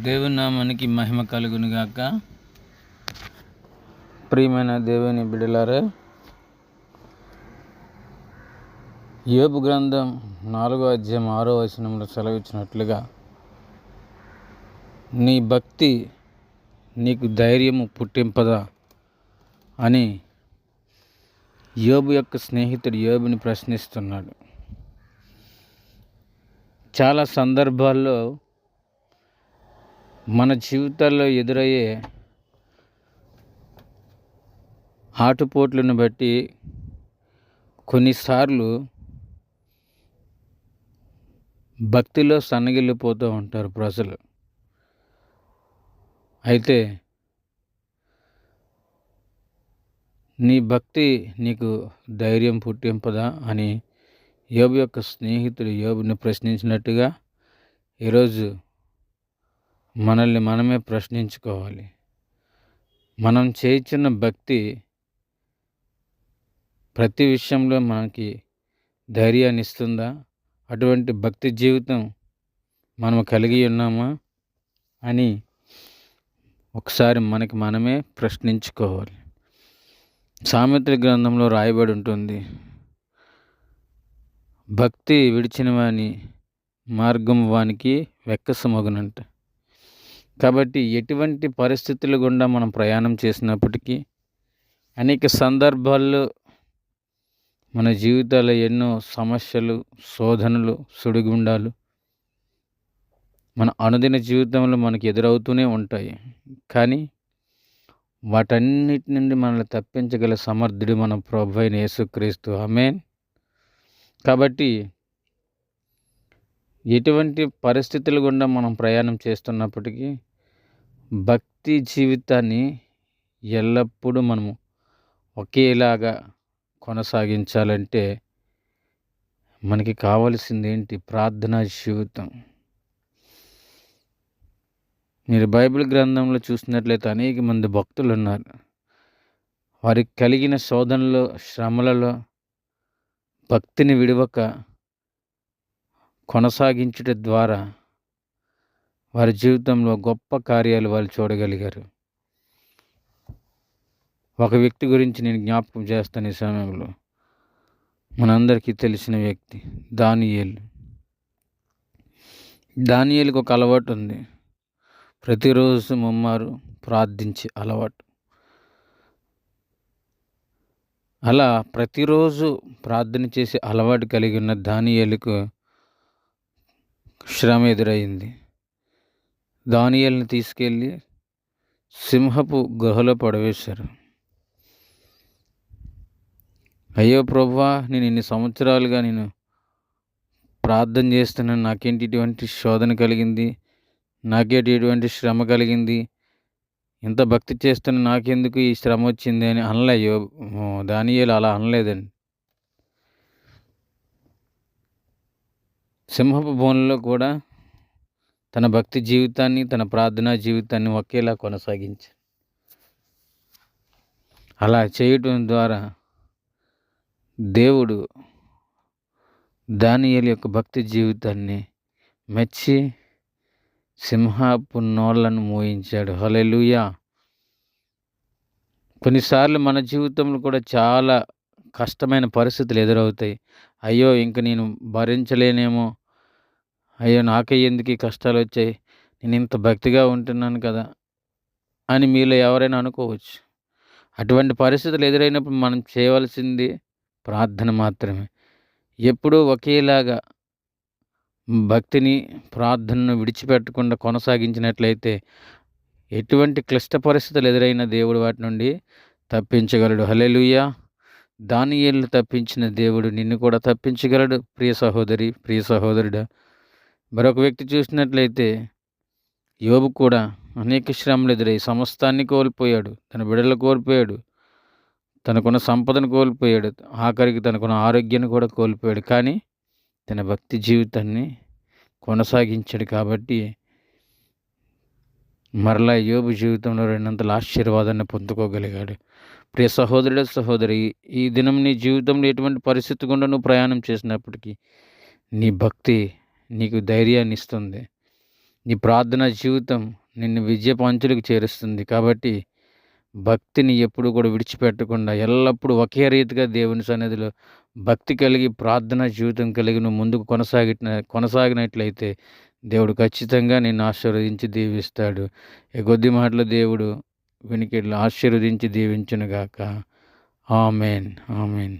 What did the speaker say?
దేవుని నామానికి మహిమ కలుగును గాక. ప్రియమైన దేవుని బిడ్డలారా, యోబు గ్రంథం 4వ అధ్యాయం 6వ వచనంలో సెలవిచ్చినట్లుగా, నీ భక్తి నీకు ధైర్యము పుట్టింపదా అని యోబు యొక్క స్నేహితుడు యోబుని ప్రశ్నిస్తున్నాడు. చాలా సందర్భాల్లో మన జీవితాల్లో ఎదురయ్యే ఆటుపోట్లను బట్టి కొన్నిసార్లు భక్తిలో సన్నగిల్లిపోతూ ఉంటారు ప్రజలు. అయితే నీ భక్తి నీకు ధైర్యం పుట్టింపదా అని యోబు యొక్క స్నేహితుడు యోబుని ప్రశ్నించినట్టుగా ఈరోజు మనల్ని మనమే ప్రశ్నించుకోవాలి. మనం చేయించిన భక్తి ప్రతి విషయంలో మనకి ధైర్యాన్ని ఇస్తుందా? అటువంటి భక్తి జీవితం మనం కలిగి ఉన్నామా అని ఒకసారి మనకి మనమే ప్రశ్నించుకోవాలి. సామెతల గ్రంథంలో రాయబడి ఉంటుంది, భక్తి విడిచిన వాని మార్గం వానికి వెక్కసమగునంట. కాబట్టి ఎటువంటి పరిస్థితుల గుండా మనం ప్రయాణం చేసినప్పటికీ, అనేక సందర్భాల్లో మన జీవితాల్లో ఎన్నో సమస్యలు, శోధనలు, సుడిగుండాలు మన అనుదిన జీవితంలో మనకి ఎదురవుతూనే ఉంటాయి. కానీ వాటన్నిటి నుండి మనల్ని తప్పించగల సమర్థుడు మన ప్రభువైన యేసుక్రీస్తు. ఆమేన్. కాబట్టి ఎటువంటి పరిస్థితుల గుండా మనం ప్రయాణం చేస్తున్నప్పటికీ భక్తి జీవితాన్ని ఎల్లప్పుడూ మనము ఒకేలాగా కొనసాగించాలంటే మనకి కావలసింది ఏంటి? ప్రార్థనా జీవితం. మీరు బైబిల్ గ్రంథంలో చూసినట్లయితే అనేక మంది భక్తులు ఉన్నారు. వారికి కలిగిన శోధనలో, శ్రమలలో భక్తిని విడవక కొనసాగించుట ద్వారా వారి జీవితంలో గొప్ప కార్యాలు వాళ్ళు చూడగలిగారు. ఒక వ్యక్తి గురించి నేను జ్ఞాపకం చేస్తాను ఈ సమయంలో. మనందరికీ తెలిసిన వ్యక్తి దానియేలు. దానియేలుకు ఒక అలవాటు ఉంది, ప్రతిరోజు ముమ్మారు ప్రార్థించే అలవాటు. అలా ప్రతిరోజు ప్రార్థన చేసే అలవాటు కలిగి ఉన్న దానియేలుకు శ్రమ ఎదురైంది. దానియేలుని తీసుకెళ్ళి సింహపు గుహలో పడవేశారు. అయ్యో ప్రభువా, నేను ఇన్ని సంవత్సరాలుగా నేను ప్రార్థన చేస్తున్నాను, నాకేంటి ఇటువంటి శోధన కలిగింది, నాకేంటి ఇటువంటి శ్రమ కలిగింది, ఇంత భక్తి చేస్తున్న నాకెందుకు ఈ శ్రమ వచ్చింది అని అనలే దానియేలు. అలా అనలేదండి. సింహపు బోన్లో కూడా తన భక్తి జీవితాన్ని, తన ప్రార్థనా జీవితాన్ని ఒకేలా కొనసాగించారు. అలా చేయటం ద్వారా దేవుడు దానియేలు యొక్క భక్తి జీవితాన్ని మెచ్చి సింహపు నోళ్లను మోయించాడు. హల్లెలూయా. కొన్నిసార్లు మన జీవితంలో కూడా చాలా కష్టమైన పరిస్థితులు ఎదురవుతాయి. అయ్యో ఇంక నేను భరించలేనేమో, అయ్యో నాకే ఎందుకు ఈ కష్టాలు వచ్చాయి, నేను ఇంత భక్తిగా ఉంటున్నాను కదా అని మీలో ఎవరైనా అనుకోవచ్చు. అటువంటి పరిస్థితులు ఎదురైనప్పుడు మనం చేయవలసింది ప్రార్థన మాత్రమే. ఎప్పుడూ ఒకేలాగా భక్తిని, ప్రార్థనను విడిచిపెట్టకుండా కొనసాగించినట్లయితే ఎటువంటి క్లిష్ట పరిస్థితులు ఎదురైన దేవుడు వాటి నుండి తప్పించగలడు. హల్లెలూయా. దానియేలును తప్పించిన దేవుడు నిన్ను కూడా తప్పించగలడు. ప్రియ సహోదరి, ప్రియ సహోదరుడా. మరొక వ్యక్తి చూసినట్లయితే యోబు కూడా అనేక శ్రమలు ఎదురై సమస్తాన్ని కోల్పోయాడు. తన బిడ్డలు కోల్పోయాడు, తనకున్న సంపదను కోల్పోయాడు, ఆఖరికి తనకున్న ఆరోగ్యాన్ని కూడా కోల్పోయాడు. కానీ తన భక్తి జీవితాన్ని కొనసాగించాడు. కాబట్టి మరలా యోబు జీవితంలో రెండంతల ఆశీర్వాదాన్ని పొందుకోగలిగాడు. ప్రియ సహోదరుడు, సహోదరి, ఈ దినం నీ జీవితంలో ఎటువంటి పరిస్థితి గుండా నువ్వు ప్రయాణం చేసినప్పటికీ నీ భక్తి నీకు ధైర్యాన్ని ఇస్తుంది. నీ ప్రార్థనా జీవితం నిన్ను విజయపు అంచులకు చేరుస్తుంది. కాబట్టి భక్తిని ఎప్పుడు కూడా విడిచిపెట్టకుండా ఎల్లప్పుడూ ఒకే రీతిగా దేవుని సన్నిధిలో భక్తి కలిగి ప్రార్థనా జీవితం కలిగి నువ్వు ముందుకు కొనసాగినట్లయితే దేవుడు ఖచ్చితంగా నిన్ను ఆశీర్వదించి దీవిస్తాడు. ఈ కొద్ది మాటలు దేవుడు వినికిడిలో ఆశీర్వదించి దీవించునుగాక. ఆమేన్. ఆమేన్.